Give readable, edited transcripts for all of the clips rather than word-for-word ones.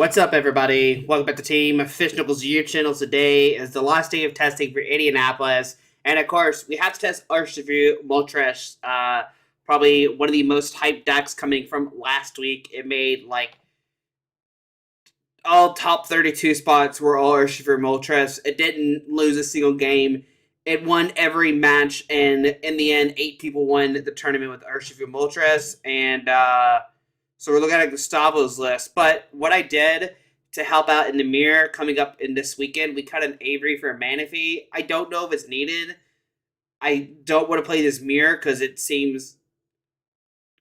What's up, everybody? Welcome back to Team Fish Knuckles YouTube channel. Today is the last day of testing for Indianapolis, and of course, we have to test Urshifu Moltres. Probably one of the most hyped decks coming from last week. It made like all top 32 spots were all Urshifu Moltres. It didn't lose a single game. It won every match, and in the end, 8 people won the tournament with Urshifu Moltres, and so we're looking at Gustavo's list. But what I did to help out in the mirror coming up in this weekend, we cut an Avery for a Manaphy. I don't know if it's needed. I don't want to play this mirror because it seems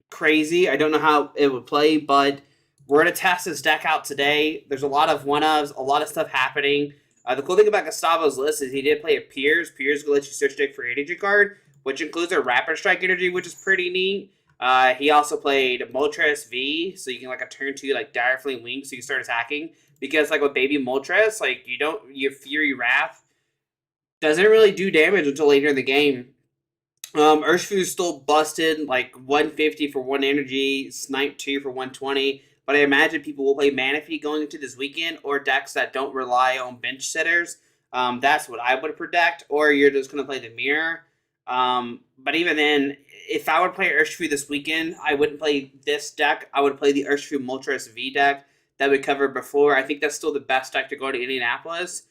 crazy. I don't know how it would play, but we're going to test this deck out today. There's a lot of one-ofs, a lot of stuff happening. The cool thing about Gustavo's list is he did play a Piers. Piers will let you search deck for energy card, which includes a Rapid Strike energy, which is pretty neat. He also played Moltres V, so you can like a turn 2 like Dire Flame Wing, so you can start attacking. Because like with Baby Moltres, like your Fury Wrath doesn't really do damage until later in the game. Urshifu is still busted, like 150 for 1 energy, Snipe 2 for 120. But I imagine people will play Manaphy going into this weekend, or decks that don't rely on bench sitters. That's what I would predict. Or you're just going to play the mirror. But even then, if I would play Urshifu this weekend, I wouldn't play this deck. I would play the Urshifu Moltres V deck that we covered before. I think that's still the best deck to go to Indianapolis.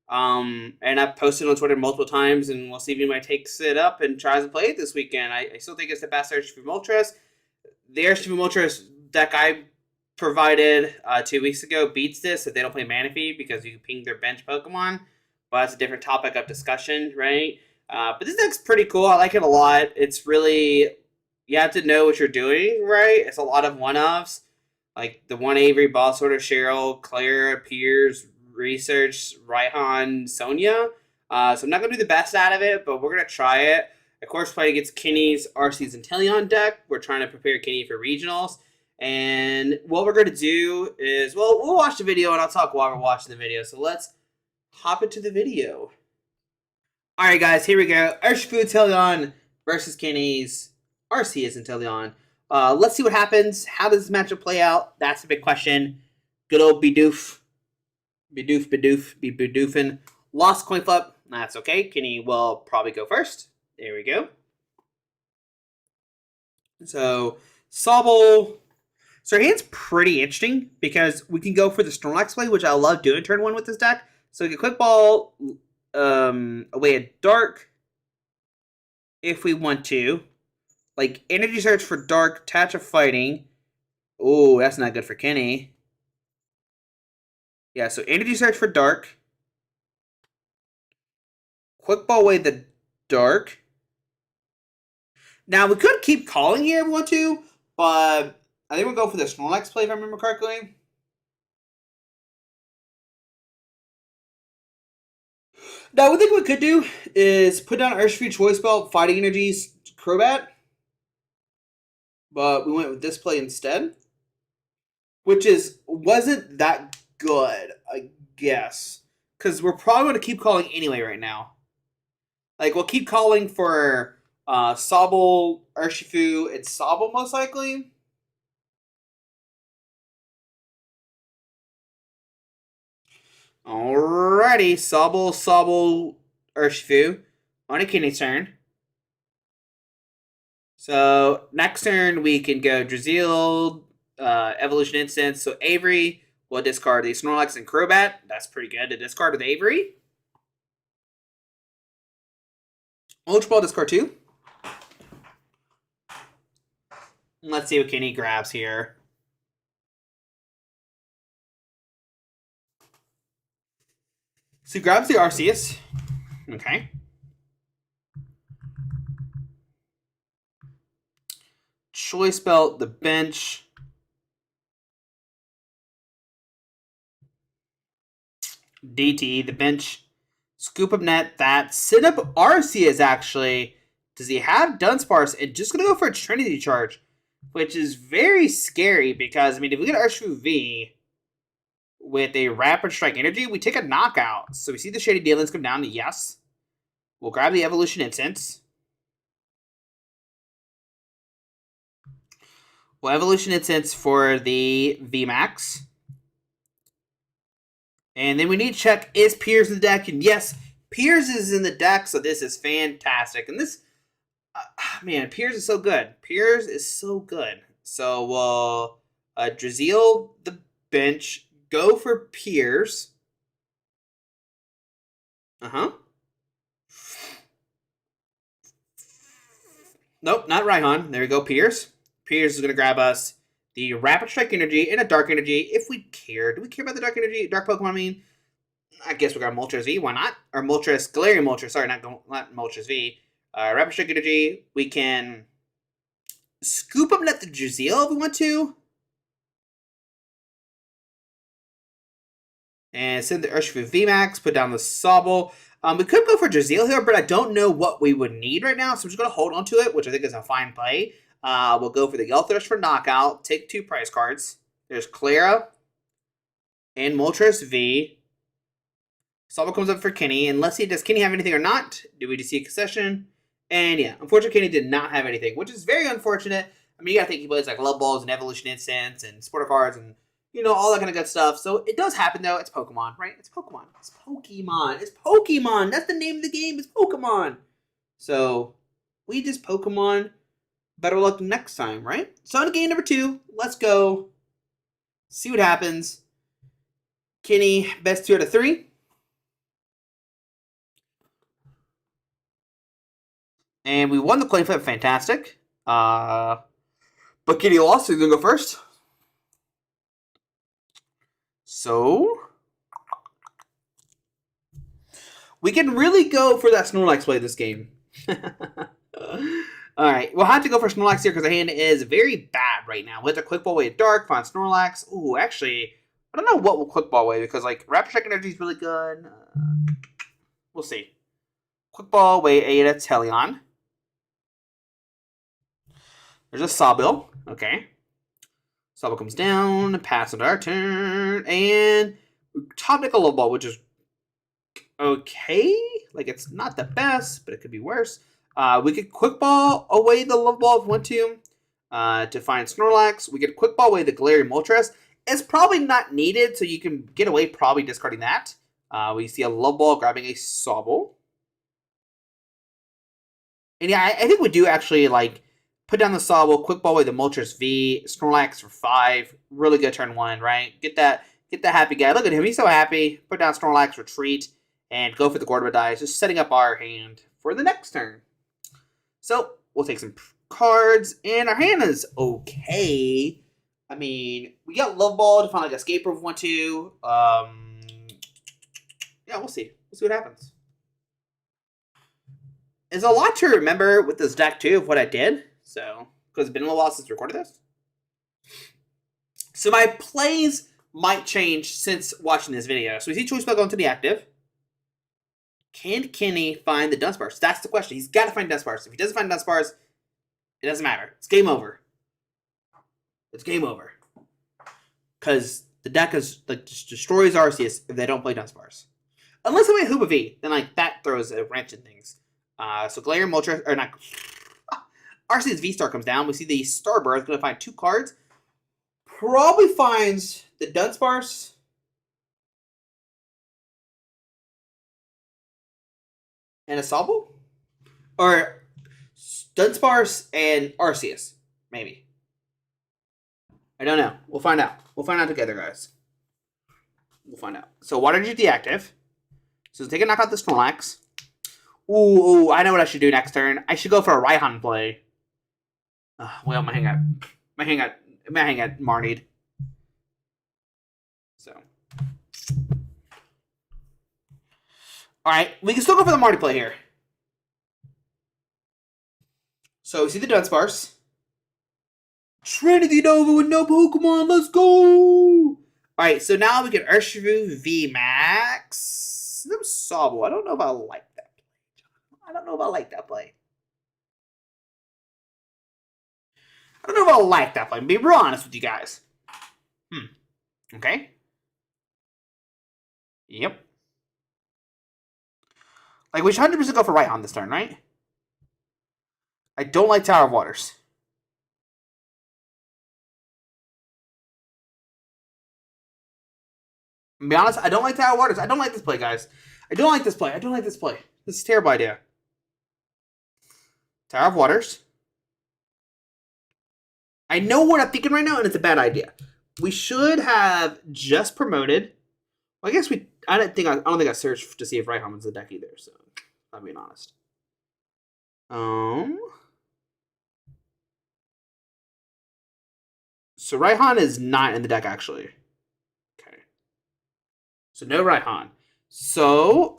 And I've posted on Twitter multiple times, and we'll see if anybody takes it up and tries to play it this weekend. I still think it's the best Urshifu Moltres. The Urshifu Moltres deck I provided 2 weeks ago beats this if they don't play Manaphy because you can ping their bench Pokemon. But that's a different topic of discussion, right? But this deck's pretty cool. I like it a lot. It's really, you have to know what you're doing, right? It's a lot of one-offs. Like the one Avery, Boss Order, Cheryl, Klara, Piers, Research, Raihan, Sonia. So I'm not going to do the best out of it, but we're going to try it. Of course, playing against Kenny's RC's Inteleon deck. We're trying to prepare Kenny for regionals. And what we're going to do is, well, we'll watch the video and I'll talk while we're watching the video. So let's hop into the video. Alright guys, here we go. Urshifu Inteleon versus Kenny's RC's Inteleon. Let's see what happens. How does this matchup play out? That's a big question. Good old Bidoof. Bidoofin. Lost coin flip. That's okay. Kenny will probably go first. There we go. So, Sobble. So our hand's pretty interesting because we can go for the Snorlax play, which I love doing turn 1 with this deck. So we can quick ball away a Dark if we want to. Like Energy Search for Dark, Touch of Fighting. Oh, that's not good for Kenny. Yeah, so Energy Search for Dark. Quick ball away the Dark. Now we could keep calling here if we want to, but I think we'll go for the Snorlax play if I remember correctly. Now, one thing we could do is put down Urshifu Choice Belt Fighting Energies Crobat. But we went with this play instead. Which wasn't that good, I guess. Because we're probably going to keep calling anyway right now. Like, we'll keep calling for Sobble, Urshifu, and Sobble most likely. Alrighty, Sobble, Urshifu. On a Kenny's turn. So, next turn we can go Drizzile, Evolution Incense. So, Avery will discard the Snorlax and Crobat. That's pretty good to discard with Avery. Ultra Ball, discard 2. Let's see what Kenny grabs here. So he grabs the Arceus. Okay. Choice Belt, the bench. DT, the bench. Scoop Up Net, that. Sit up Arceus, actually. Does he have Dunsparce? And just going to go for a Trinity Charge, which is very scary because, I mean, if we get Urshifu V with a Rapid Strike Energy, we take a knockout. So we see the Shady Dealings come down to yes. We'll grab the Evolution Incense. Well, Evolution Incense for the VMAX. And then we need to check, is Piers in the deck? And yes, Piers is in the deck, so this is fantastic. And this, man, Piers is so good. Piers is so good. So, Drizzile the bench, go for Piers. Nope, not Raihan. There we go, Piers. Piers is going to grab us the Rapid Strike Energy and a Dark Energy if we care. Do we care about the Dark Energy? Dark Pokemon, I mean? I guess we got Moltres V. Why not? Or Moltres, Galarian Moltres. Sorry, not Moltres V. Rapid Strike Energy. We can Scoop Up Net the Drizzile if we want to. And send the Urshifu VMAX. Put down the Sobble. We could go for Drizzile here, but I don't know what we would need right now, so I'm just going to hold on to it, which I think is a fine play. We'll go for the Yelthirst for knockout. Take 2 prize cards. There's Klara and Moltres V. Sobble comes up for Kenny, and let's see, does Kenny have anything or not? Do we just see a concession? And yeah, unfortunately, Kenny did not have anything, which is very unfortunate. I mean, you gotta think he plays like Level Balls and Evolution Incense and Supporter cards and, you know, all that kind of good stuff. So it does happen, though. It's Pokemon, right? It's Pokemon. It's Pokemon. It's Pokemon. That's the name of the game. It's Pokemon. So we just Pokemon. Better luck next time, right? So on to game number 2. Let's go. See what happens. Kenny, best 2 out of 3. And we won the coin flip. Fantastic. But Kenny lost, so he's going to go first. So we can really go for that Snorlax play this game. Alright, we'll have to go for Snorlax here because our hand is very bad right now. With a Quick Ball Way Dark, find Snorlax. Ooh, actually, I don't know what will Quick Ball Way because, like, Rapid Strike Energy is really good. We'll see. Quick Ball Way Inteleon. There's a Sobble. Okay. Sobble comes down, pass it our turn, and top deck a Level Ball, which is okay. Like, it's not the best, but it could be worse. We could Quick Ball away the Level Ball if we want to find Snorlax. We could Quick Ball away the Galarian Moltres. It's probably not needed, so you can get away probably discarding that. We see a Level Ball grabbing a Sobble. And yeah, I think we do actually, like, put down the Sobble, Quick Ball away the Moltres V, Snorlax for 5. Really good turn 1, right? Get that happy guy. Look at him. He's so happy. Put down Snorlax, retreat, and go for the Cordoba dice. Just setting up our hand for the next turn. So we'll take some cards, and our hand is okay. I mean, we got Level Ball to find like Escape if we want to. Yeah, we'll see. We'll see what happens. There's a lot to remember with this deck too of what I did. So, because it's been a little while since I recorded this. So my plays might change since watching this video. So we see Choice Belt going to the active. Can Kenny find the Dunsparce? That's the question. He's got to find Dunsparce. If he doesn't find Dunsparce, it doesn't matter. It's game over. It's game over. Because the deck is like just destroys Arceus if they don't play Dunsparce. Unless they play Hoopa V, then like that throws a wrench in things. So Galarian Moltres, or not, Arceus V-Star comes down. We see the Starbird going to find 2 cards. Probably finds the Dunsparce. And a Sobble? Or Dunsparce and Arceus, maybe. I don't know. We'll find out. We'll find out together, guys. We'll find out. So Water Energy deactive. So take a knock out the Snorlax. Ooh, I know what I should do next turn. I should go for a Raihan play. Well, my hang got Marnied. So. Alright, we can still go for the Marty play here. So we see the Dunsparce. Trinity Nova with no Pokemon, let's go! Alright, so now we get Urshifu VMAX. No Sobble. I don't know if I like that play. I don't know if I like that play. I'm being real honest with you guys. Okay. Yep. Like, we should 100% go for Raihan this turn, right? I don't like Tower of Waters. To be honest, I don't like Tower of Waters. I don't like this play, guys. I don't like this play. I don't like this play. This is a terrible idea. Tower of Waters. I know what I'm thinking right now, and it's a bad idea. We should have just promoted. Well, I guess we. I don't think I searched to see if Raihan was the deck either. So, I'm being honest. So Raihan is not in the deck actually. Okay. So no Raihan. So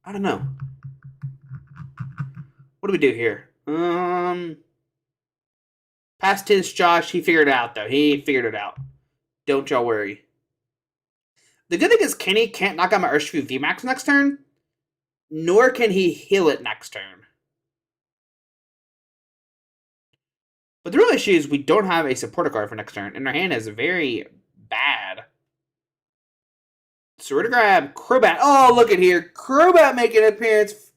I don't know. What do we do here? Past tense Josh, he figured it out though. He figured it out. Don't y'all worry. The good thing is Kenny can't knock out my Urshifu VMAX next turn, nor can he heal it next turn. But the real issue is we don't have a supporter card for next turn, and our hand is very bad. So we're going to grab Crobat. Oh, look at here. Crobat making an appearance.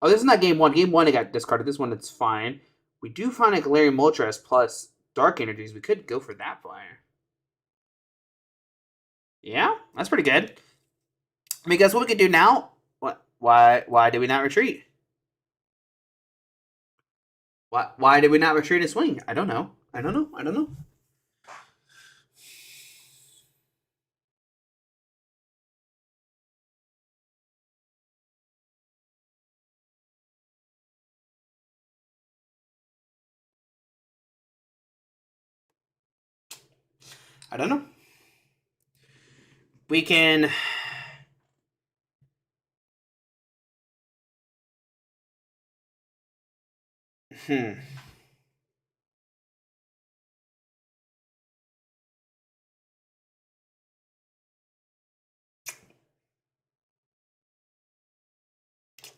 Oh, this is not game one. Game one, it got discarded. This one, it's fine. We do find a Galarian Moltres plus Dark Energies. We could go for that player. Yeah, that's pretty good. I mean, guess what we could do now? What? Why did we not retreat? Why did we not retreat and swing? I don't know. I don't know. I don't know. I don't know. We can...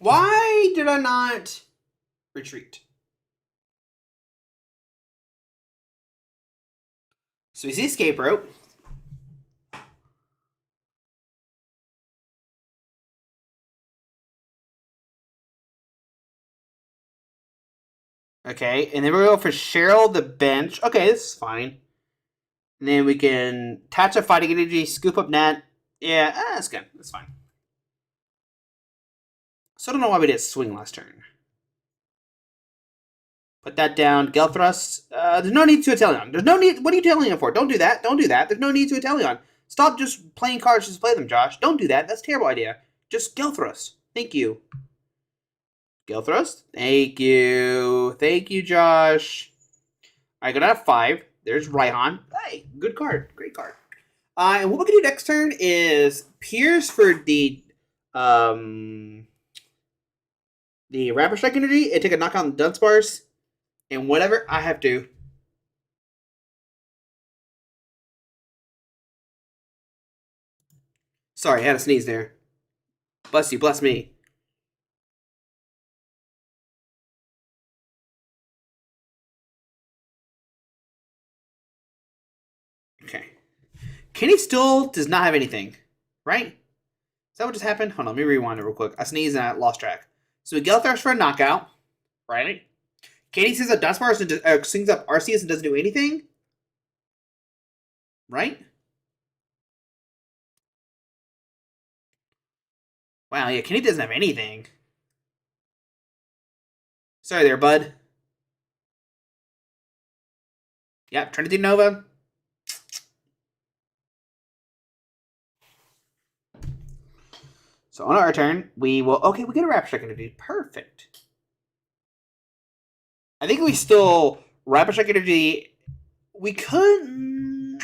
Why did I not retreat? So we see escape rope. Okay, and then we go for Cheryl the bench. Okay, this is fine. And then we can attach a fighting energy, scoop up net. Yeah, that's good. That's fine. So I don't know why we didn't swing last turn. Put that down. Gale Thrust. There's no need to Inteleon. There's no need. What are you Inteleon for? Don't do that. Don't do that. There's no need to Inteleon. Stop just playing cards just to play them, Josh. Don't do that. That's a terrible idea. Just Gale Thrust. Thank you. Gale Thrust. Thank you. Thank you, Josh. I got out 5. There's Raihan. Hey, good card. Great card. And what we can do next turn is Piers for the Rapid Strike energy and take a knockout on the Dunsparce. And whatever I have to. Sorry, I had a sneeze there. Bless you, bless me. Okay. Kenny still does not have anything, right? Is that what just happened? Hold on, let me rewind it real quick. I sneezed and I lost track. So we Gale Thrust for a knockout, right? Kenny says that Dunsparce sings up RCS and doesn't do anything, right? Wow, yeah, Kenny doesn't have anything. Sorry there, bud. Yep, Trinity Nova. So on our turn, we will... Okay, we get a Rapid Strike energy. Perfect. I think we still... Rapid Strike energy... We could...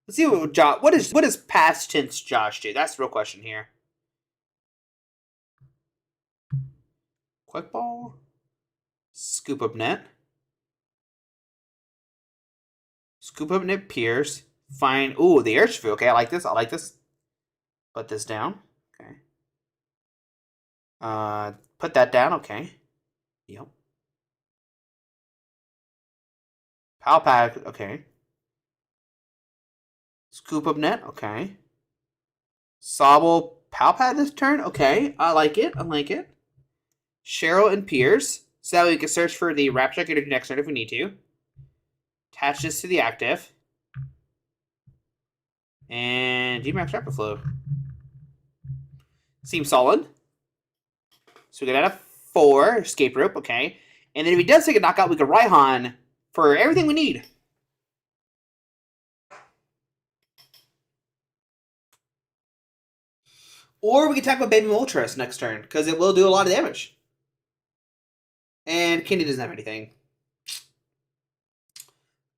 Let's see what Josh... What does past tense Josh do? That's the real question here. Quick Ball. Scoop Up Net. Scoop Up Net Piers. Fine. Ooh, the Urshifu. Okay, I like this. I like this. Put this down. Okay. Put that down. Okay. Yep. Pal Pad. Okay. Scoop Up Net. Okay. Sobble Pal Pad this turn. Okay. I like it. I like it. Cheryl and Piers. So that way we can search for the Rapture Energy next turn if we need to. Attach this to the active. And VMAX Rapid Flow. Seems solid. So we get out of 4. Escape Rope, okay. And then if he does take a knockout, we can Raihan for everything we need. Or we can attack with Baby Moltres next turn, because it will do a lot of damage. And Kenny doesn't have anything.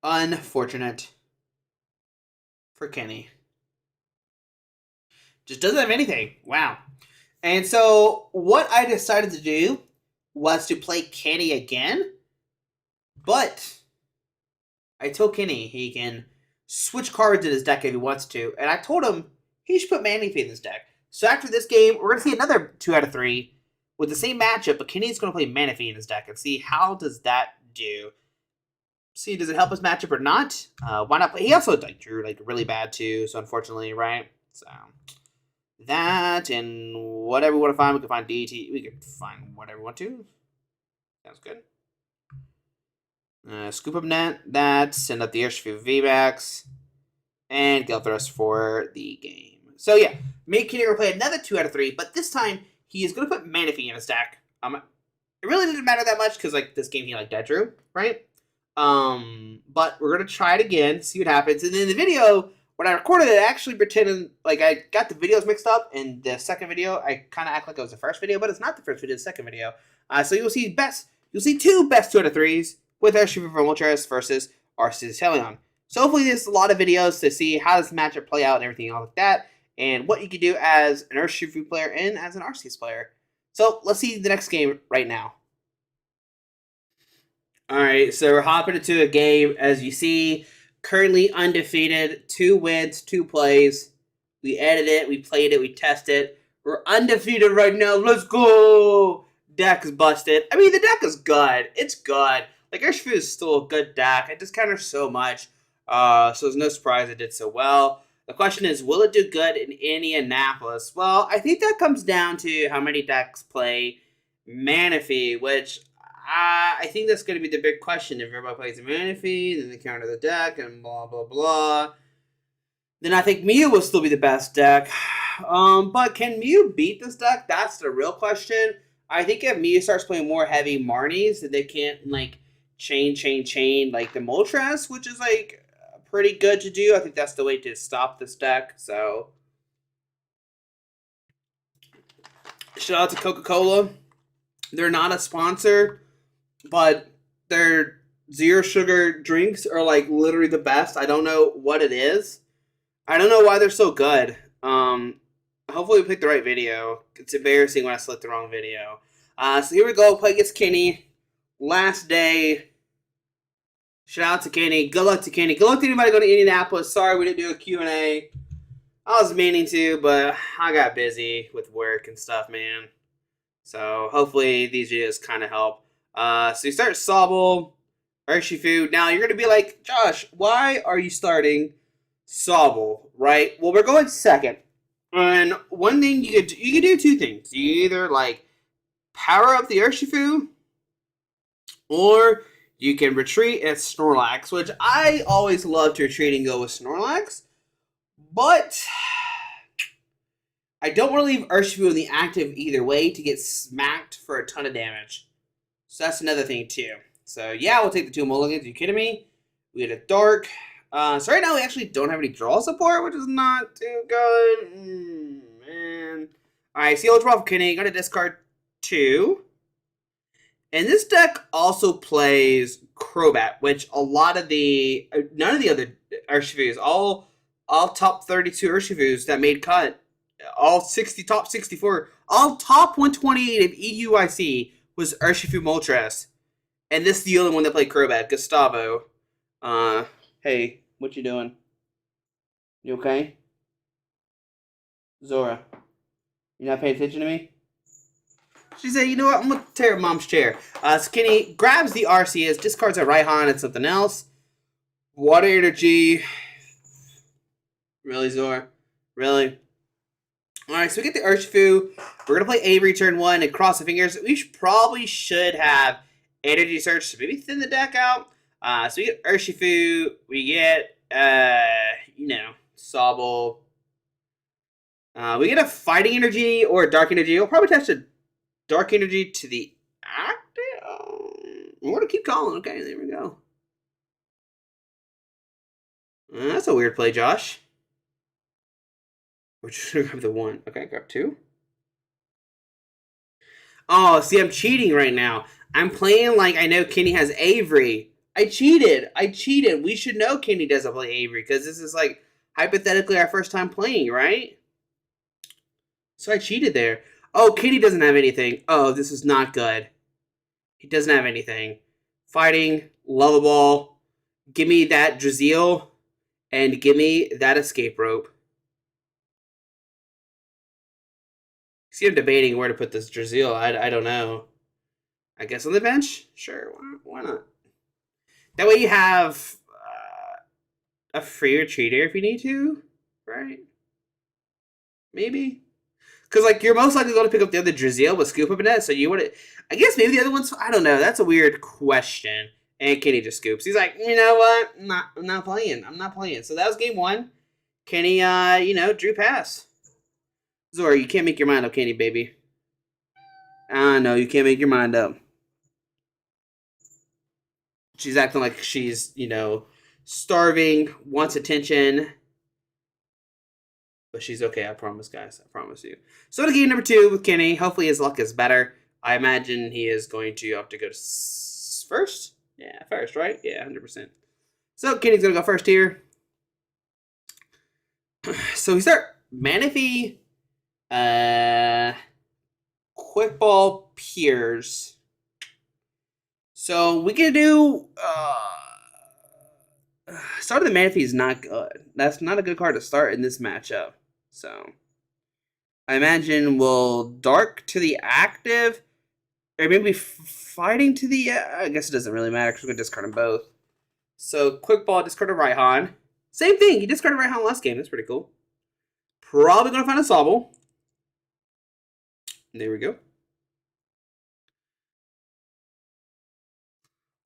Unfortunate for Kenny. Just doesn't have anything. Wow. And so what I decided to do was to play Kenny again. But I told Kenny he can switch cards in his deck if he wants to. And I told him he should put Manaphy in his deck. So after this game, we're going to see another 2 out of 3 with the same matchup, but Kenny's going to play Manaphy in his deck and see how does that do. See, does it help his matchup or not? Why not play? He also drew really bad too, so unfortunately, right? So that and whatever we want to find, we can find DT. We can find whatever we want to. Sounds good. Scoop Up Net, that, send up the Urshifu VMAX, and go thrust for the game. So yeah, make Kenny play another 2 out of 3, but this time he is going to put Manaphy in his deck. It really didn't matter that much because this game he dead drew, right? But we're going to try it again, see what happens. And then in the video, when I recorded it, I actually pretended I got the videos mixed up. In the second video, I kind of act like it was the first video, but it's not the first video, it's the second video. So you'll see 2 best 2 out of 3s with Urshifu Moltres versus Inteleon. So hopefully there's a lot of videos to see how this matchup play out and everything like that, and what you can do as an Urshifu player and as an Arceus player. So let's see the next game right now. Alright, so we're hopping into a game. As you see, currently undefeated. 2 wins, 2 plays. We edited it, we played it, we tested it. We're undefeated right now. Let's go! Deck is busted. I mean, the deck is good. It's good. Urshifu is still a good deck. I just counter so much. So it's no surprise it did so well. The question is, will it do good in Indianapolis? Well, I think that comes down to how many decks play Manaphy, which I think that's going to be the big question. If everybody plays Manaphy, then they counter the deck and blah, blah, blah. Then I think Mew will still be the best deck. But can Mew beat this deck? That's the real question. I think if Mew starts playing more heavy Marnies, then they can't, chain the Moltres, which is, pretty good to do. I think that's the way to stop this deck, so. Shout out to Coca-Cola. They're not a sponsor, but their zero sugar drinks are, literally the best. I don't know what it is. I don't know why they're so good. Hopefully we picked the right video. It's embarrassing when I select the wrong video. So here we go. Play against Kenny. Last day. Shout out to Kenny. Good luck to Kenny. Good luck to anybody going to Indianapolis. Sorry we didn't do a Q&A. I was meaning to, but I got busy with work and stuff, man. So hopefully these videos kind of help. So you start Sobble, Urshifu. Now you're going to be like, Josh, why are you starting Sobble, right? Well, we're going second. And one thing you could do 2 things. You either power up the Urshifu, or you can retreat at Snorlax, which I always love to retreat and go with Snorlax. But I don't want to leave Urshifu in the active either way to get smacked for a ton of damage. So that's another thing too. So yeah, we'll take the 2 mulligans. Are you kidding me? We get a Dark. So right now we actually don't have any draw support, which is not too good. Man. Alright, CL draw for Kenny. Going to discard 2. And this deck also plays Crobat, which none of the other Urshifus, all top 32 Urshifus that made cut, all top 64, all top 128 of EUIC was Urshifu Moltres. And this is the only one that played Crobat, Gustavo. Hey, what you doing? You okay? Zora, you not paying attention to me? She said, you know what, I'm going to tear up Mom's chair. So Kenny grabs the RCS, discards a Raihan and something else. Water Energy. Really, Zora? Really? Alright, so we get the Urshifu. We're going to play Avery turn 1 and cross the fingers. We probably should have Energy Search to maybe thin the deck out. So we get Urshifu, we get, Sobble. We get a Fighting Energy or a Dark Energy. We'll probably attach a Dark Energy to the active. We're going to keep calling. Okay, there we go. That's a weird play, Josh. We're just going to grab the 1. Okay, grab 2. Oh, see, I'm cheating right now. I'm playing like I know Kenny has Avery. I cheated. We should know Kenny doesn't play Avery because this is like hypothetically our first time playing, right? So I cheated there. Oh, Kenny doesn't have anything. Oh, this is not good. He doesn't have anything. Fighting, Level Ball. Give me that Drizzile and give me that Escape Rope. See, I'm debating where to put this Drizzile. I don't know. I guess on the bench? Sure, why not? That way you have a free retreater if you need to, right? Maybe. Because, like, you're most likely going to pick up the other Drizzile with Scoop Up Net, so you want to... I guess maybe the other one's... I don't know. That's a weird question. And Kenny just scoops. He's like, you know what? I'm not playing. I'm not playing. So that was game 1. Kenny, drew pass. Zora, you can't make your mind up, Kenny, baby. No, you can't make your mind up. She's acting like she's, starving, wants attention. But she's okay, I promise, guys. I promise you. So to game number 2 with Kenny. Hopefully his luck is better. I imagine he is going to have to go to first. Yeah, first, right? Yeah, 100%. So Kenny's going to go first here. So we start Manaphy, Quick Ball Piers. So we can do start of the Manaphy is not good. That's not a good card to start in this matchup. So I imagine we'll Dark to the active, or maybe Fighting to the. I guess it doesn't really matter because we're gonna discard them both. So Quick Ball, discard a Raihan. Same thing. He discarded Raihan last game. That's pretty cool. Probably gonna find a Sobble. There we go.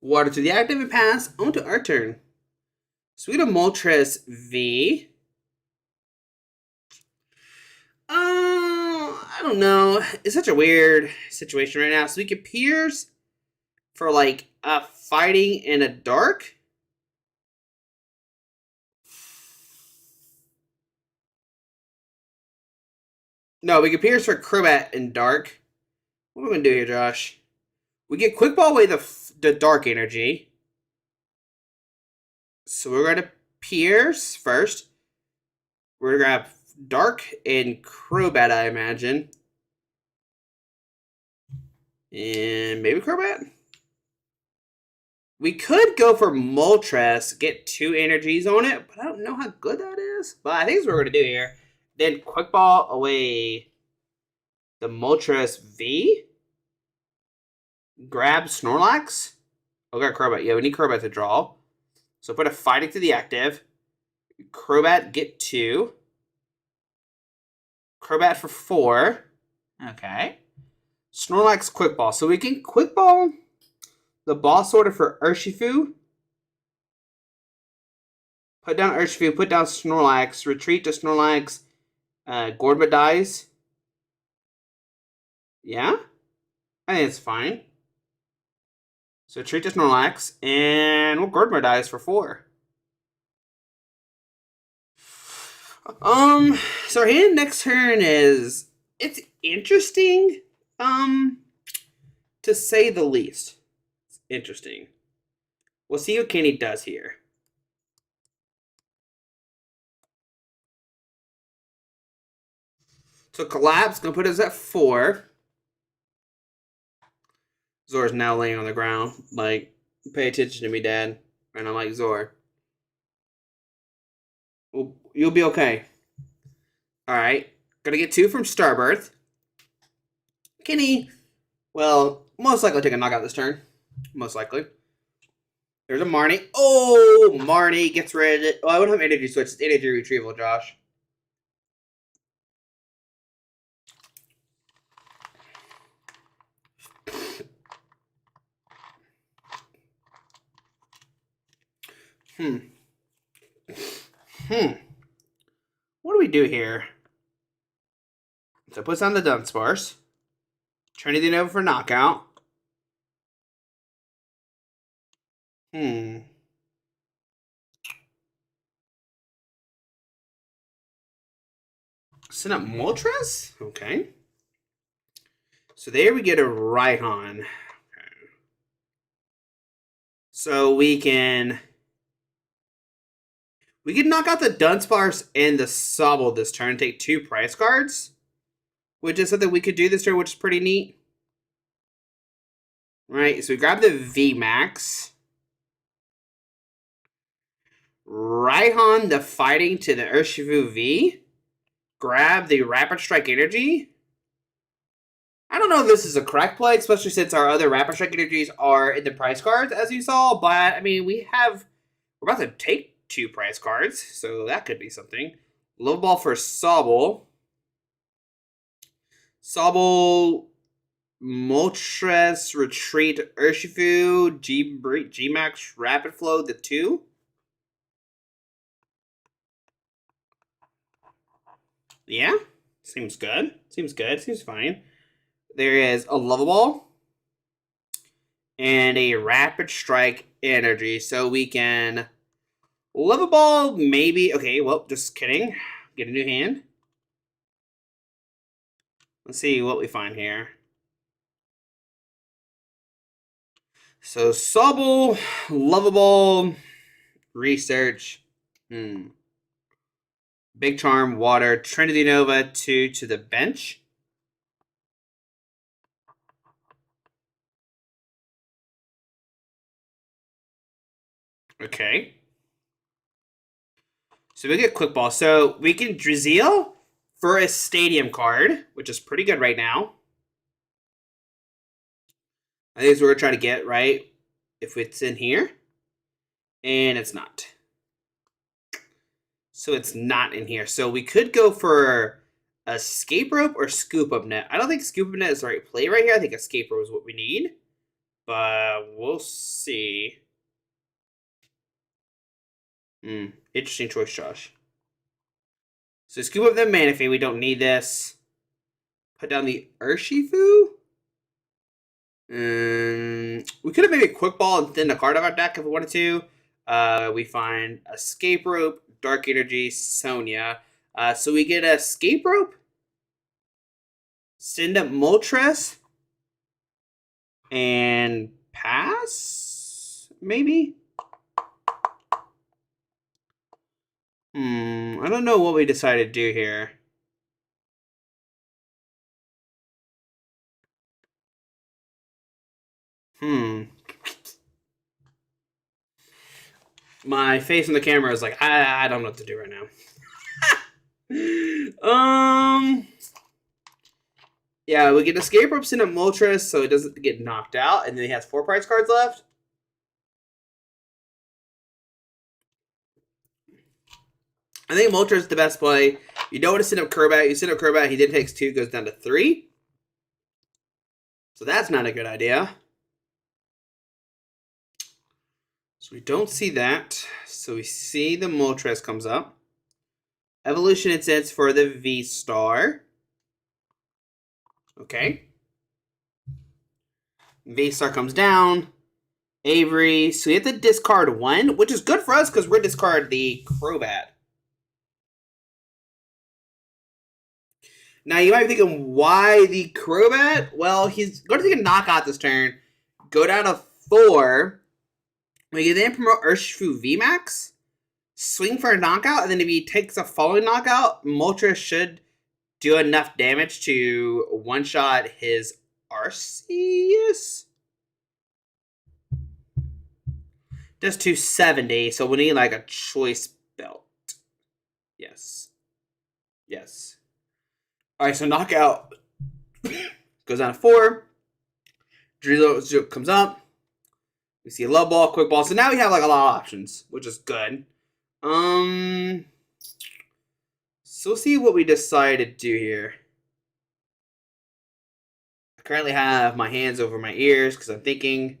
Water to the active and pass. On to our turn. So we get a Moltres V. I don't know. It's such a weird situation right now. So we get Piers for like a Fighting and a Dark. No, we get Piers for Crobat and Dark. What are we gonna do here, Josh? We get Quick Ball away the Dark Energy. So we're gonna Piers first. We're gonna grab Dark and Crobat, I imagine. And maybe Crobat? We could go for Moltres, get 2 energies on it, but I don't know how good that is. But I think that's what we're going to do here. Then Quick Ball away the Moltres V. Grab Snorlax. Oh, got Crobat. Yeah, we need Crobat to draw. So put a Fighting to the active. Crobat, get 2. Crobat for 4. Okay. Snorlax Quick Ball. So we can Quick Ball the boss order for Urshifu. Put down Urshifu, put down Snorlax, retreat to Snorlax, Gorba dies. Yeah? I think it's fine. So retreat to Snorlax, and well, Gorba dies for 4. So our hand next turn is, it's interesting, to say the least. It's interesting. We'll see what Kenny does here. So Collapse, gonna put us at 4. Zor's now laying on the ground, like, pay attention to me, Dad. And I'm like, Zor, well, you'll be okay. Alright, gonna get 2 from Starbirth. Kenny, well, most likely take a knockout this turn. Most likely. There's a Marnie. Oh, Marnie gets rid of it. Oh, I wouldn't have Energy Switch. It's Energy Retrieval, Josh. Hmm. What do we do here? So puts on the Dunsparce. Turning it over for knockout. Send up Moltres? Okay. So there we get a Raihan. Okay. So we can knock out the Dunsparce and the Sobble this turn, take 2 price cards, which is something we could do this turn, which is pretty neat. Right, so we grab the VMAX. Raihan the Fighting to the Urshifu V. Grab the Rapid Strike Energy. I don't know if this is a correct play, especially since our other Rapid Strike Energies are in the price cards, as you saw. But, I mean, we're about to take 2 price cards, so that could be something. Level Ball for Sobble. Sobble, Moltres, Retreat, Urshifu, G-Max, Rapid Flow, the 2. Yeah, seems good. Seems fine. There is a Level Ball and a Rapid Strike Energy. So we can Level Ball, maybe. Okay, well, just kidding. Get a new hand. Let's see what we find here. So Sobble, Level Ball, Research. Big Charm, Water, Trinity Nova, 2 to the bench. Okay. So we get Quick Ball. So we can Drizzile for a Stadium card, which is pretty good right now. I think it's what we're trying to get, right? If it's in here. And it's not. So it's not in here. So we could go for Escape Rope or Scoop Up Net. I don't think Scoop Up Net is the right play right here. I think Escape Rope is what we need. But we'll see. Interesting choice, Josh. So Scoop Up the Manaphy. We don't need this. Put down the Urshifu. We could have maybe Quick Ball and thinned a card of our deck if we wanted to. We find Escape Rope, Dark Energy, Sonia. So we get Escape Rope, send up Moltres, and pass, maybe? I don't know what we decided to do here. My face on the camera is like, I don't know what to do right now. Yeah, we get Escape Rope, send up Moltres, so it doesn't get knocked out, and then he has 4 prize cards left. I think Moltres is the best play. You don't want to send up Crobat. You send up Crobat, he then takes 2, goes down to 3. So that's not a good idea. So we don't see that. So we see the Moltres comes up. Evolution Incense for the V-Star. Okay. V-Star comes down. Avery. So we have to discard 1, which is good for us because we're discard the Crobat. Now you might be thinking, why the Crobat? Well, he's going to take a knockout this turn. Go down to 4. We can then promote Urshifu VMAX. Swing for a knockout, and then if he takes a following knockout, Moltres should do enough damage to one-shot his Arceus. Does 270, so we need like a Choice Belt. Yes. Yes. Alright, so knockout goes down to 4. Drizzile comes up. We see a Level Ball, Quick Ball. So now we have like a lot of options, which is good. So we'll see what we decide to do here. I currently have my hands over my ears because I'm thinking,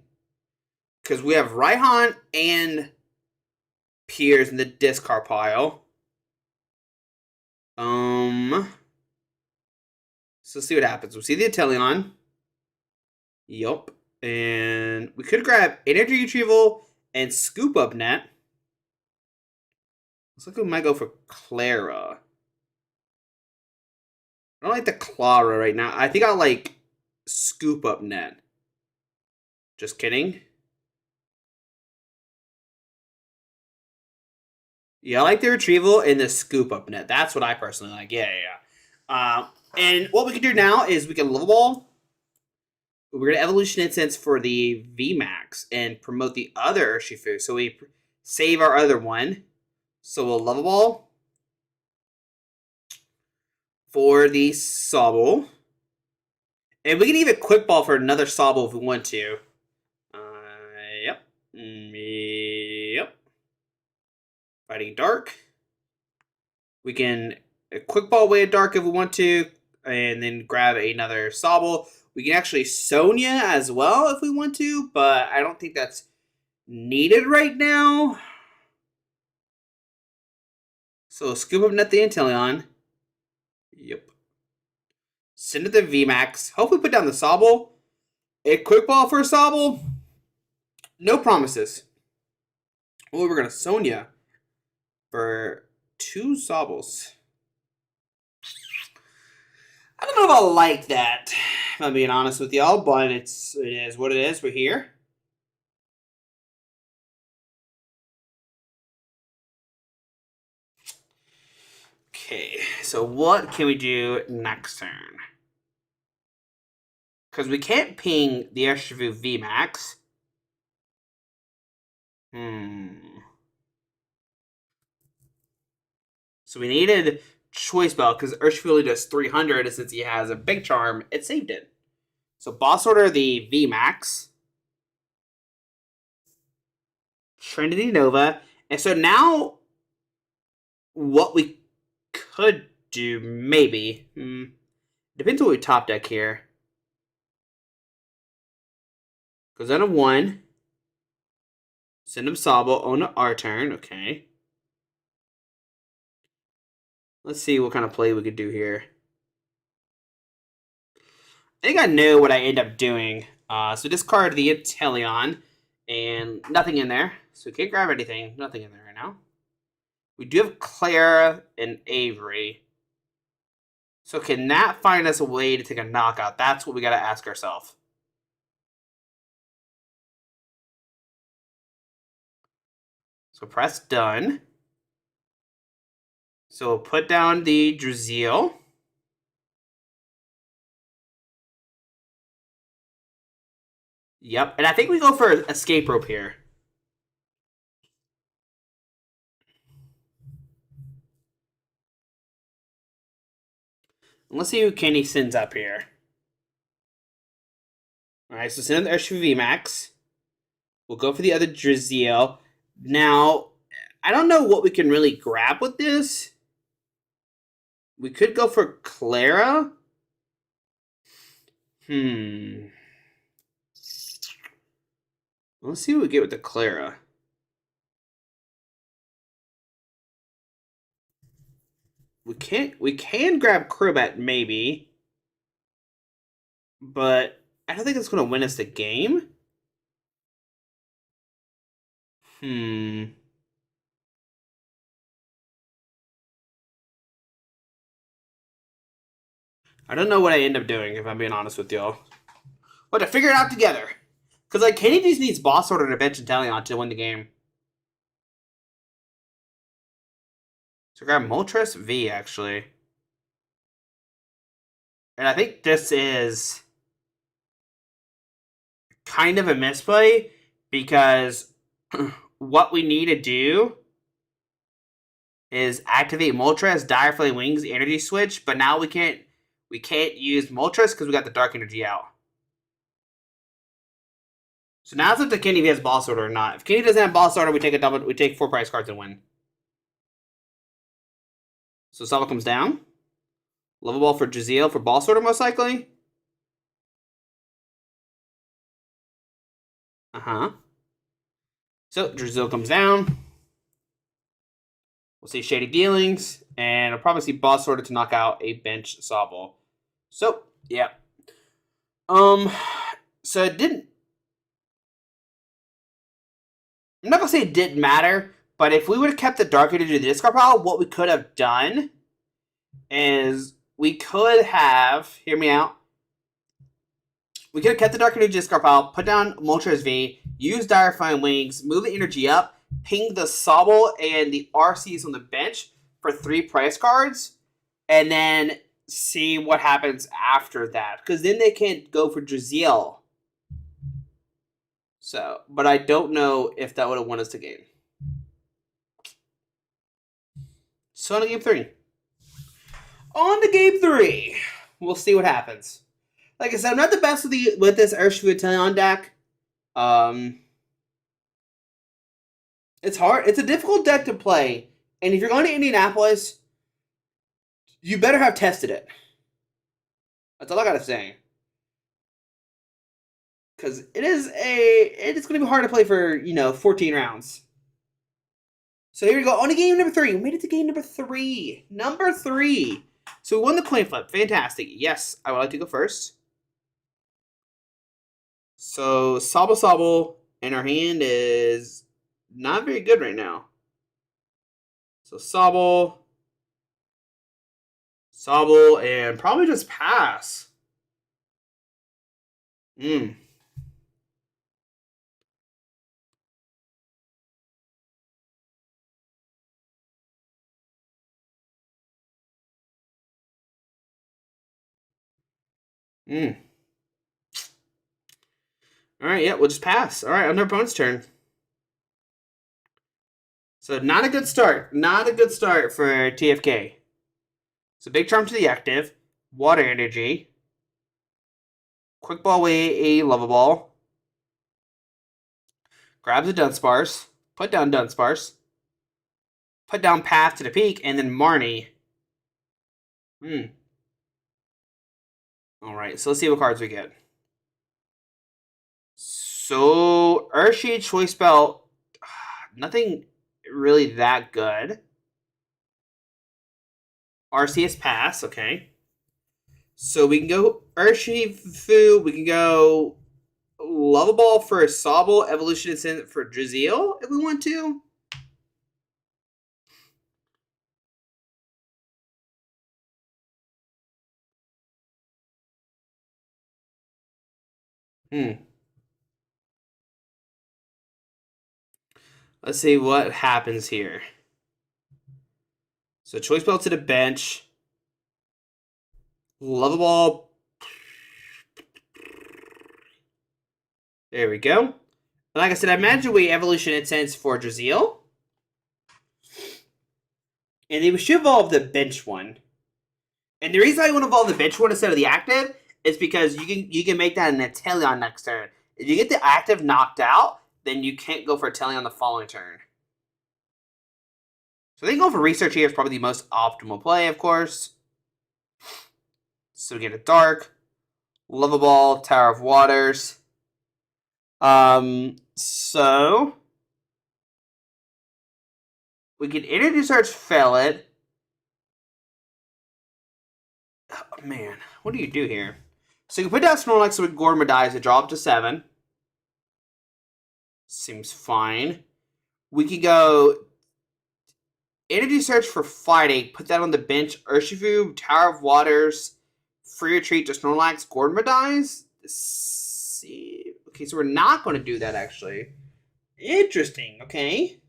because we have Raihan and Piers in the discard pile. So let's see what happens. We'll see the Inteleon. Yup. And we could grab Energy Retrieval and Scoop Up Net. Looks like we might go for Klara. I don't like the Klara right now. I think I'll like Scoop Up Net. Just kidding. Yeah, I like the Retrieval and the Scoop Up Net. That's what I personally like. Yeah. And what we can do now is we can Level Ball. We're going to Evolution Incense for the VMAX and promote the other Urshifu. So we save our other one. So we'll Level Ball for the Sobble. And we can even Quick Ball for another Sobble if we want to. Yep. Fighting Dark. We can Quick Ball away at Dark if we want to. And then grab another Sobble. We can actually Sonia as well if we want to, but I don't think that's needed right now. So Scoop Up Net the Inteleon. Yep. Send it the VMAX. Hopefully put down the Sobble. A Quick Ball for a Sobble. No promises. Oh, we're going to Sonia for 2 Sobbles. I don't know if I like that, if I'm being honest with y'all, but it is what it is. We're here. Okay, so what can we do next turn? Because we can't ping the Urshifu VMAX. So we needed Choice Belt because Urshifu only does 300, and since he has a big charm, it saved it. So boss order the VMAX. Trinity Nova. And so now what we could do, maybe. Depends on what we top deck here. Goes down to 1. Send him Sobble on our turn. Okay. Let's see what kind of play we could do here. I think I know what I end up doing. So discard the Inteleon. And nothing in there. So we can't grab anything. Nothing in there right now. We do have Klara and Avery. So can that find us a way to take a knockout? That's what we got to ask ourselves. So press done. So we'll put down the Drizzile. Yep, and I think we go for Escape Rope here. Let's see who Kenny sends up here. Alright, so send the Urshifu VMAX. We'll go for the other Drizzile. Now, I don't know what we can really grab with this. We could go for Klara. Let's see what we get with the Klara. We can grab Crobat maybe. But I don't think it's going to win us the game. I don't know what I end up doing, if I'm being honest with y'all. We'll have to figure it out together. Because, like, Kenny just needs boss order to bench Inteleon to win the game. So grab Moltres V, actually. And I think this is kind of a misplay. Because what we need to do is activate Moltres, Dire Flame Wings, Energy Switch. But now we can't use Moltres because we got the Dark Energy out. So now it's up to Kenny if he has boss order or not. If Kenny doesn't have boss order, we take 4 prize cards and win. So Sobble comes down. Level Ball for Drizzile for boss order, most likely. So Drizzile comes down. We'll see Shady Dealings, and I'll probably see Boss Order to knock out a bench Sobble. So, yeah. So it didn't... I'm not going to say it didn't matter, but if we would have kept the Dark Energy to the discard pile, what we could have done is we could have... Hear me out. We could have kept the Dark Energy discard pile, put down Moltres V, use Direfying Wings, move the energy up, ping the Sobble and the RCs on the bench for 3 price cards, and then see what happens after that. Because then they can't go for Drizzile. So, but I don't know if that would have won us the game. So on to game 3. On to game 3. We'll see what happens. Like I said, I'm not the best with this Urshifu Inteleon deck. It's hard. It's a difficult deck to play. And if you're going to Indianapolis, you better have tested it. That's all I gotta say. Because it's going to be hard to play for, 14 rounds. So here we go. On to game number 3. We made it to game number 3. Number 3. So we won the coin flip. Fantastic. Yes, I would like to go first. So Sobble in our hand is not very good right now. So Sobble, and probably just pass. Alright, yeah, we'll just pass. Alright, on their opponent's turn. So not a good start. Not a good start for TFK. So big charm to the active. Water energy. Quick ball away a Level Ball. Grabs a Dunsparce. Put down Dunsparce. Put down Path to the Peak, and then Marnie. Alright, so let's see what cards we get. So, Urshifu Choice Belt, nothing really that good. RCS pass, okay. So we can go Urshifu, we can go Level Ball for Sobble, Evolution Incense for Drizzile if we want to. Let's see what happens here. So Choice Belt to the bench. Level Ball. There we go. And like I said, I imagine we Evolution Incense for Drizzile. And we should evolve the bench one. And the reason I want to evolve the bench one instead of the active is because you can make that an Inteleon next turn. If you get the active knocked out, then you can't go for Inteleon the following turn. So I think going for Research here is probably the most optimal play, of course. So we get a Dark, Level Ball, Tower of Waters. So we can Energy Search fail it. Oh, man, what do you do here? So you can put down Snorlax with Gorma dies to drop to 7. Seems fine. We could go Energy Search for fighting. Put that on the bench. Urshifu, Tower of Waters, Free Retreat to Snorlax, Gorma dies. See. Okay, so we're not going to do that, actually. Interesting, okay.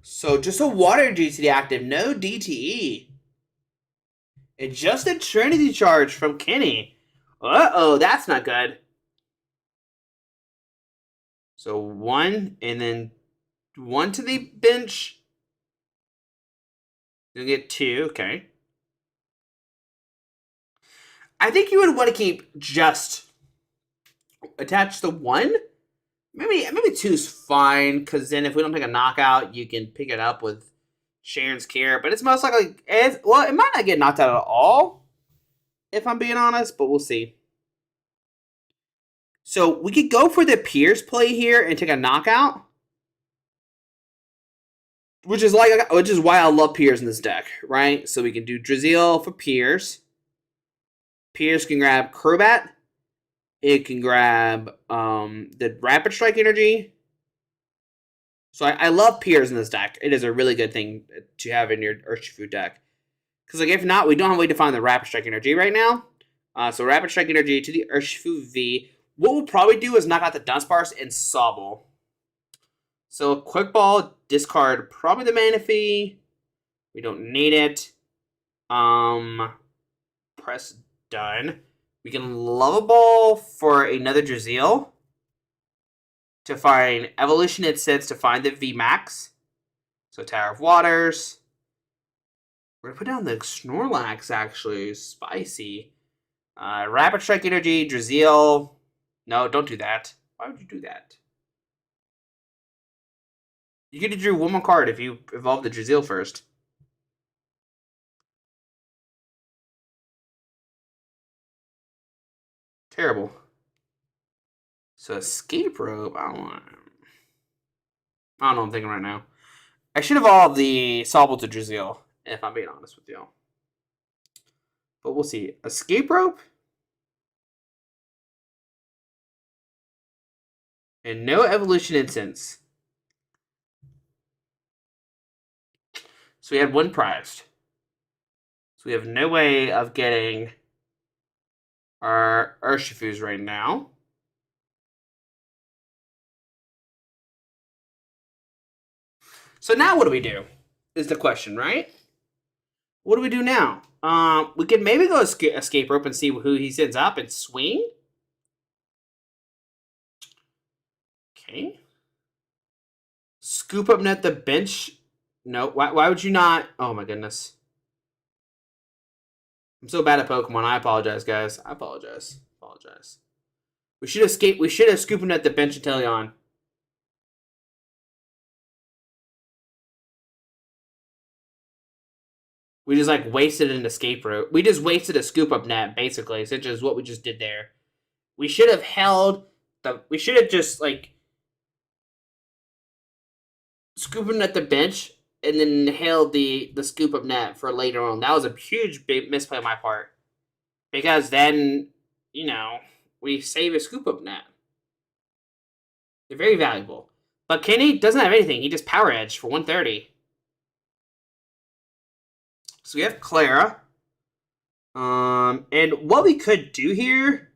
So just a Water Energy to the active. No DTE. And just a Trinity Charge from Kenny. Uh-oh, that's not good. So 1, and then 1 to the bench. You'll get 2, okay. I think you would want to keep just attached to 1. Maybe 2 is fine, because then if we don't take a knockout, you can pick it up with Sharon's Care. But it's most likely, it might not get knocked out at all, if I'm being honest, but we'll see. So we could go for the Piers play here and take a knockout. Which is why I love Piers in this deck, right? So we can do Drizzile for Piers. Piers can grab Crobat. It can grab the Rapid Strike energy. So I love Piers in this deck. It is a really good thing to have in your Urshifu deck. Because like if not, we don't have a way to find the Rapid Strike energy right now. So Rapid Strike energy to the Urshifu V. What we'll probably do is knock out the Dunsparce and Sobble. So a Quick Ball, discard probably the Manaphy. We don't need it. Press done. We can Level Ball for another Drizzile to find Evolution Incense to find the VMAX. So Tower of Waters. We're going to put down the Snorlax, actually. Spicy. Rapid Strike Energy, Drizzile. No, don't do that. Why would you do that? You get to draw one more card if you evolve the Drizzile first. Terrible. So Escape Rope, I don't know what I'm thinking right now. I should evolve the Sobble to Drizzile, if I'm being honest with you. But we'll see. Escape Rope? And no Evolution Incense. So we had one prized. So we have no way of getting our Urshifus right now. So now what do we do? Is the question, right? What do we do now? We could maybe go Escape Rope and see who he sends up and swing. Okay. Scoop Up Net the bench. No, why would you not? Oh my goodness. I'm so bad at Pokemon. I apologize, guys. I apologize. We should have Scoop Up Net the bench Inteleon. We just like wasted an Escape Rope. We just wasted a Scoop Up Net, basically, such as what we just did there. We should have held the. We should have just like Scoop Up Net the bench and then held the Scoop Up Net for later on. That was a huge big misplay on my part. Because then, you know, we save a Scoop Up Net. They're very valuable. But Kenny doesn't have anything. He just Power Edge for 130. So we have Klara. And what we could do here.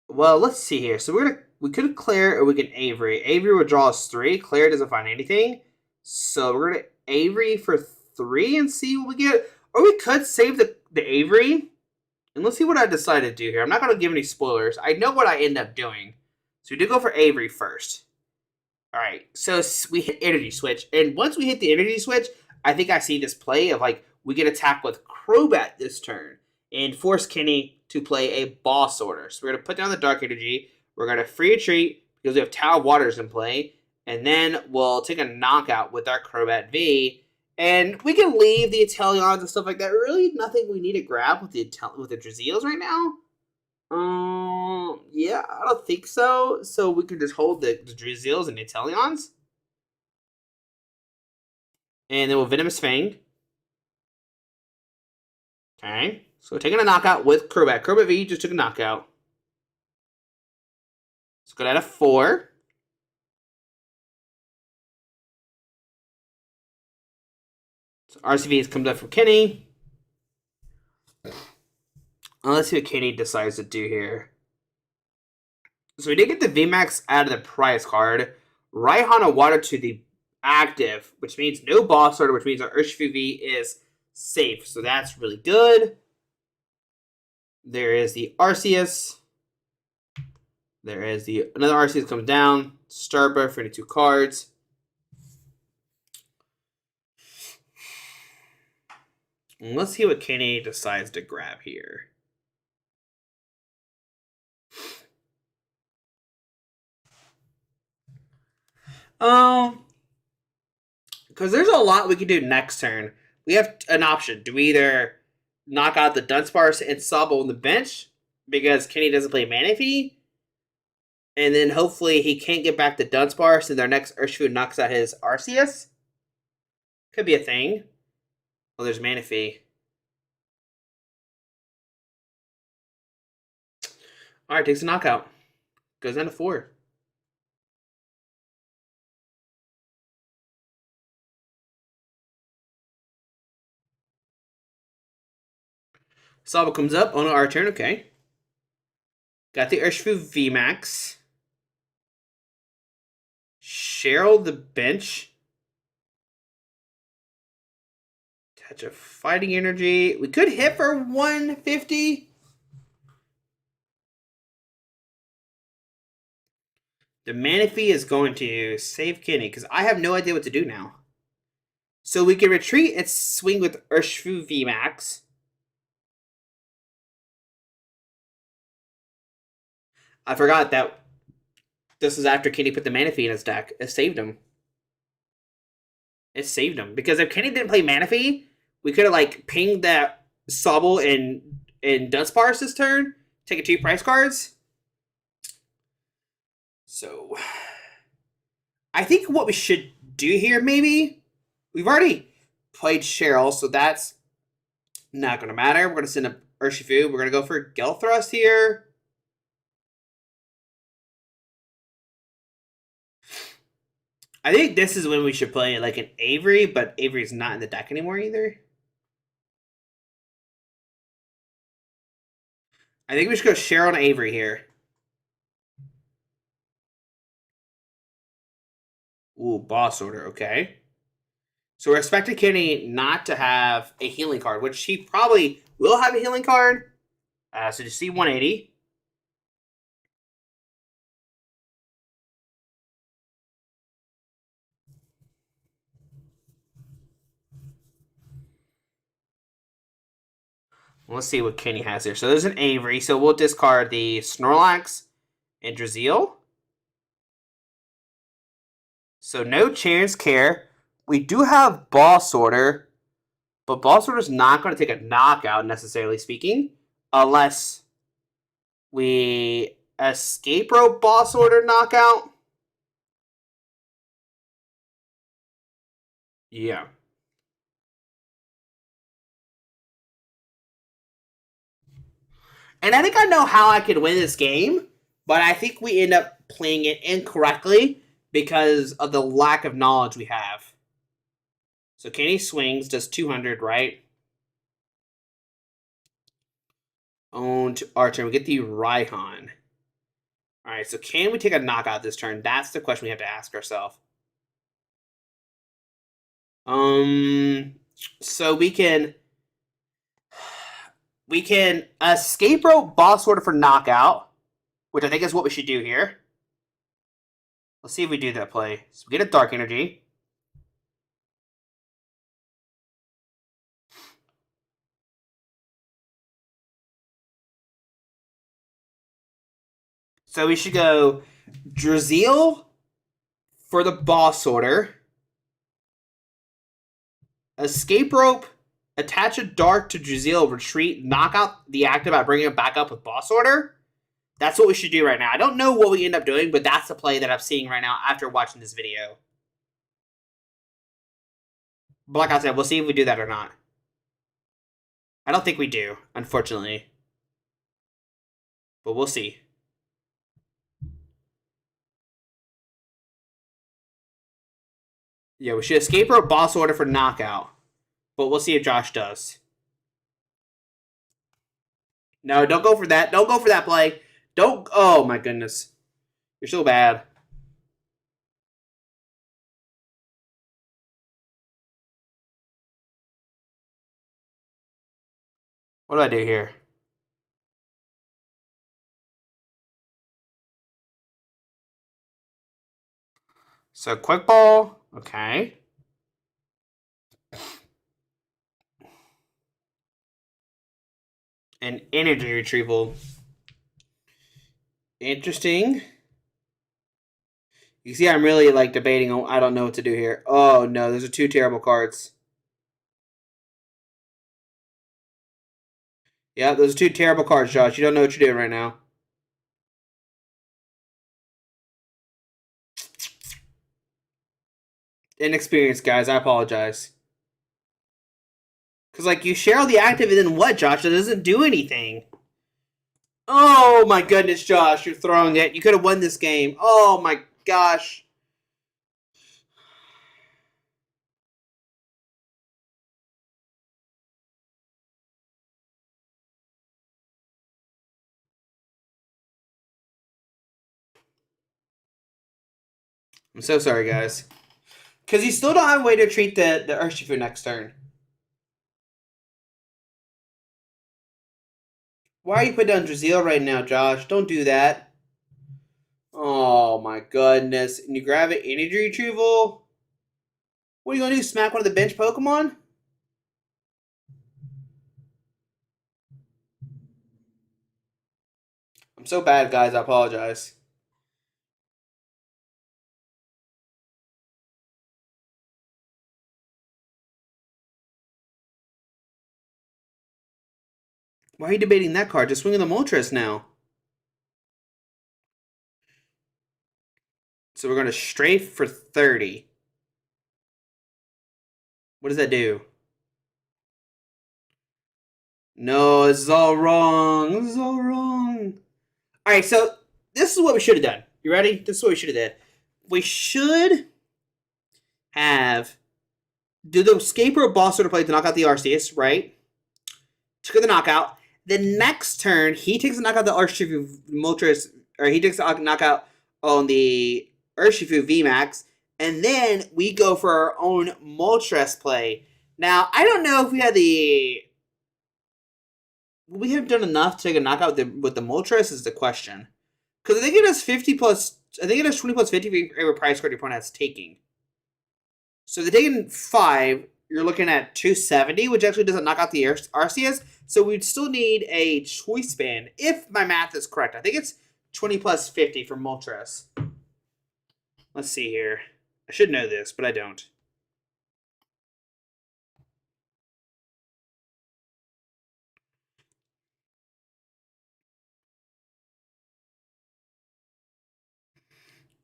Well, let's see here. So we could Klara or we can Avery. Avery would draw us 3. Klara doesn't find anything. So we're going to Avery for 3 and see what we get. Or we could save the Avery. And let's see what I decide to do here. I'm not going to give any spoilers. I know what I end up doing. So we do go for Avery first. Alright, so we hit Energy Switch. And once we hit the Energy Switch, I think I see this play of like, we get attack with Crobat this turn. And force Kenny to play a Boss Order. So we're going to put down the Dark Energy. We're going to free retreat because we have Tower of Waters in play. And then we'll take a knockout with our Crobat V. And we can leave the Inteleons and stuff like that. Really nothing we need to grab with the Drizziles right now. Yeah, I don't think so. So we can just hold the Drizziles and the Inteleons. And then we'll Venomous Fang. Okay. So taking a knockout with Crobat. Crobat V just took a knockout. Let's go down to 4. So RCVs comes up from Kenny. Let's see what Kenny decides to do here. So we did get the VMAX out of the prize card. Raihan Water to the active, which means no boss order, which means our Urshifu V is safe. So that's really good. There is the Arceus. There is another Arceus comes down. Starbuck for 2 cards. And let's see what Kenny decides to grab here. Because there's a lot we can do next turn. We have an option. Do we either knock out the Dunsparce and Sobble on the bench, because Kenny doesn't play Manaphy. And then hopefully he can't get back to Dunsparce, and their next Urshifu knocks out his Arceus. Could be a thing. Well, there's Manaphy. Alright, takes a knockout. Goes down to 4. Sobble comes up on our turn, okay. Got the Urshifu VMAX. Cheryl the bench. Touch of fighting energy. We could hit for 150. The Manaphy is going to save Kenny because I have no idea what to do now. So we can retreat and swing with Urshifu VMAX. I forgot that this is after Kenny put the Manaphy in his deck. It saved him. It saved him. Because if Kenny didn't play Manaphy, we could have like pinged that Sobble in Dunsparce this turn. Taking 2 price cards. So I think what we should do here, maybe, we've already played Cheryl, so that's not going to matter. We're going to send up Urshifu. We're going to go for Gelthrust here. I think this is when we should play like an Avery, but Avery's not in the deck anymore either. I think we should go Cheryl and Avery here. Ooh, Boss Order, okay. So we're expecting Kenny not to have a healing card, which he probably will have a healing card. So just see 180. Let's see what Kenny has here. So there's an Avery, so we'll discard the Snorlax and Drizzile. So no Chance Care. We do have Boss Order, but Boss Order is not going to take a knockout, necessarily speaking, unless we Escape Rope Boss Order knockout. Yeah. And I think I know how I could win this game, but I think we end up playing it incorrectly because of the lack of knowledge we have. So Kenny swings, does 200, right? On to our turn. We get the Raihan. Alright, so can we take a knockout this turn? That's the question we have to ask ourselves. So we can Escape Rope Boss Order for knockout, which I think is what we should do here. Let's see if we do that play. So we get a Dark Energy. So we should go Drizzile for the Boss Order. Escape Rope, attach a Dark to Drizzile, retreat, knock out the active by bringing it back up with Boss Order. That's what we should do right now. I don't know what we end up doing, but that's the play that I'm seeing right now after watching this video. But like I said, we'll see if we do that or not. I don't think we do, unfortunately. But we'll see. Yeah, we should Escape Rope Boss Order for knockout. But we'll see if Josh does. No, don't go for that. Don't go for that play. Don't. Oh, my goodness. You're so bad. What do I do here? So, Quick Ball. Okay. And Energy Retrieval. Interesting. You see, I'm really, like, debating. I don't know what to do here. Oh, no. Those are 2 terrible cards. Yeah, those are two terrible cards, Josh. You don't know what you're doing right now. Inexperienced, guys. I apologize. Because, like, you Cheryl the active, and then what, Josh? That doesn't do anything. Oh, my goodness, Josh. You're throwing it. You could have won this game. Oh, my gosh. I'm so sorry, guys. Because you still don't have a way to treat the Urshifu next turn. Why are you putting down Drizzile right now, Josh? Don't do that. Oh my goodness. And you grab it, Energy Retrieval? What are you going to do, smack one of the bench Pokemon? I'm so bad, guys. I apologize. Why are you debating that card? Just swinging the Moltres now. So we're going to strafe for 30. What does that do? No, this is all wrong. This is all wrong. Alright, so this is what we should have done. You ready? This is what we should have done. We should have do the Scaper boss sort of play to knock out the Arceus, right? Took the knockout. The next turn, he takes a knockout the Urshifu Moltres, or he takes a knockout on the Urshifu VMAX, and then we go for our own Moltres play. Now, I don't know if we had the... We have done enough to take a knockout with the Moltres is the question. Because I think it has 50 plus... I think it has 20 plus 50 for every price card your opponent has taking. So they're taking 5... You're looking at 270, which actually doesn't knock out the Arceus. So we'd still need a choice band, if my math is correct. I think it's 20 plus 50 for Moltres. Let's see here. I should know this, but I don't.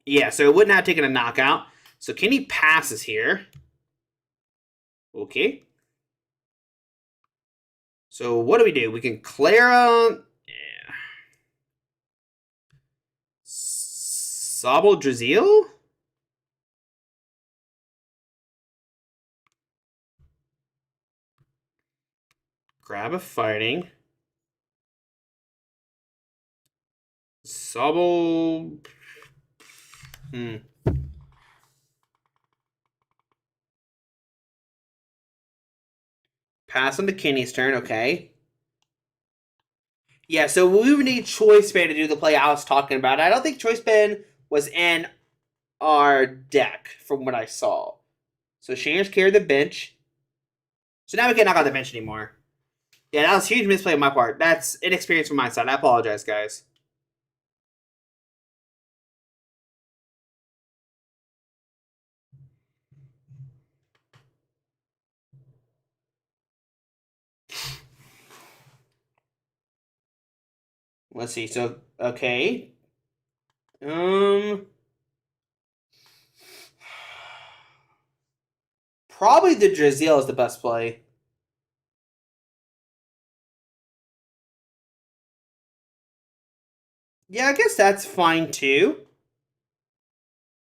Yeah, so it would not have taken a knockout. So Kenny passes here. Okay. So what do? We can Klara... Yeah. Sobble Drizzile? Grab a fighting. Sobble... Pass on to Kenny's turn, okay. Yeah, so we would need Choice Band to do the play I was talking about. I don't think Choice Band was in our deck from what I saw. So Shaners carried the bench. So now we can't knock out the bench anymore. Yeah, that was a huge misplay on my part. That's inexperience from my side. I apologize, guys. Let's see. So, okay. Probably the Drizzile is the best play. Yeah, I guess that's fine too.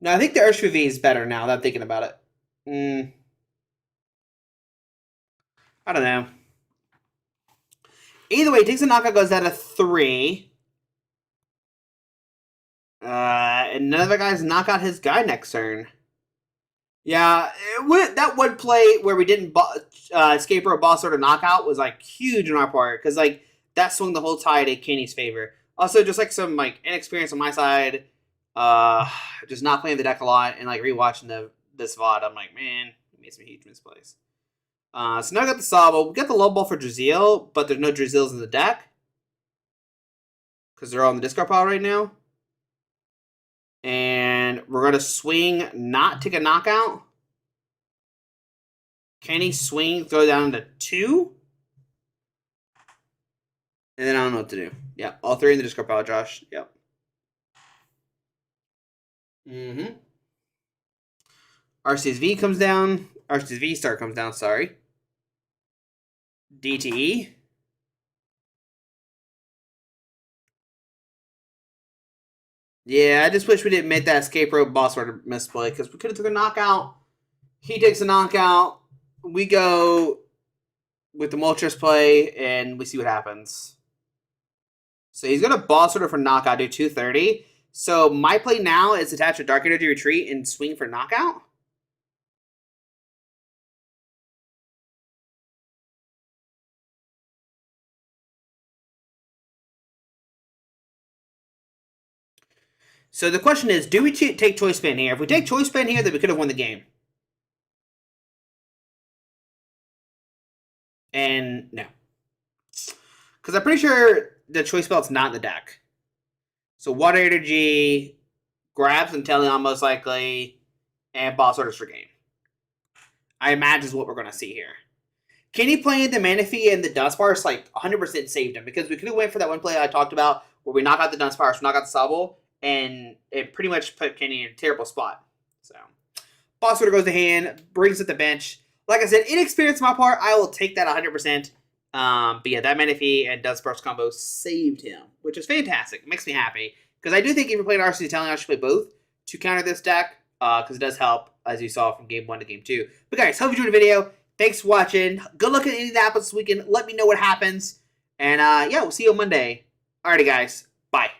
No, I think the Urshifu V is better now that I'm thinking about it. I don't know. Either way, it takes a knockout, goes at a 3. And none of the guys knock out his guy next turn. Yeah, that one play where we didn't escape or boss sort of knockout was like huge on our part because like that swung the whole tide in Kenny's favor. Also, just like some like inexperience on my side, just not playing the deck a lot and like rewatching this VOD, I'm like, man, we made some huge misplays. So now I got the Sobble. We got the Level Ball for Drizzile, but there's no Drizziles in the deck because they're all in the discard pile right now. And we're going to swing, not take a knockout. Kenny swing, throw down to 2. And then I don't know what to do. Yeah, all three in the Discord pile, Josh. Yep. Mm-hmm. RCSV comes down. RCSV star comes down, sorry. DTE. Yeah, I just wish we didn't make that escape rope boss order misplay, because we could have took a knockout. He takes a knockout. We go with the Moltres play, and we see what happens. So he's going to boss order for knockout, do 230. So my play now is attach a Dark Energy Retreat and swing for knockout. So the question is, do we take Choice Band here? If we take Choice Band here, then we could have won the game. And no. Because I'm pretty sure the Choice Belt's not in the deck. So Water Energy grabs Inteleon most likely, and boss orders for game. I imagine is what we're going to see here. Kenny playing the Manaphy and the Dunsparce like 100% saved him, because we could have went for that one play I talked about where we knock out the Dunsparce, knock out the Sobble, and it pretty much put Kenny in a terrible spot. So boss order goes to hand, brings it to the bench. Like I said, inexperience on my part, I will take that 100%. But yeah, that Manaphy and Dunsparce combo saved him, which is fantastic. It makes me happy, because I do think if you're playing RC Italian, I should play both to counter this deck, because it does help, as you saw from Game 1 to Game 2. But guys, hope you enjoyed the video. Thanks for watching. Good luck in Indianapolis this weekend. Let me know what happens. And yeah, we'll see you on Monday. Alrighty, guys. Bye.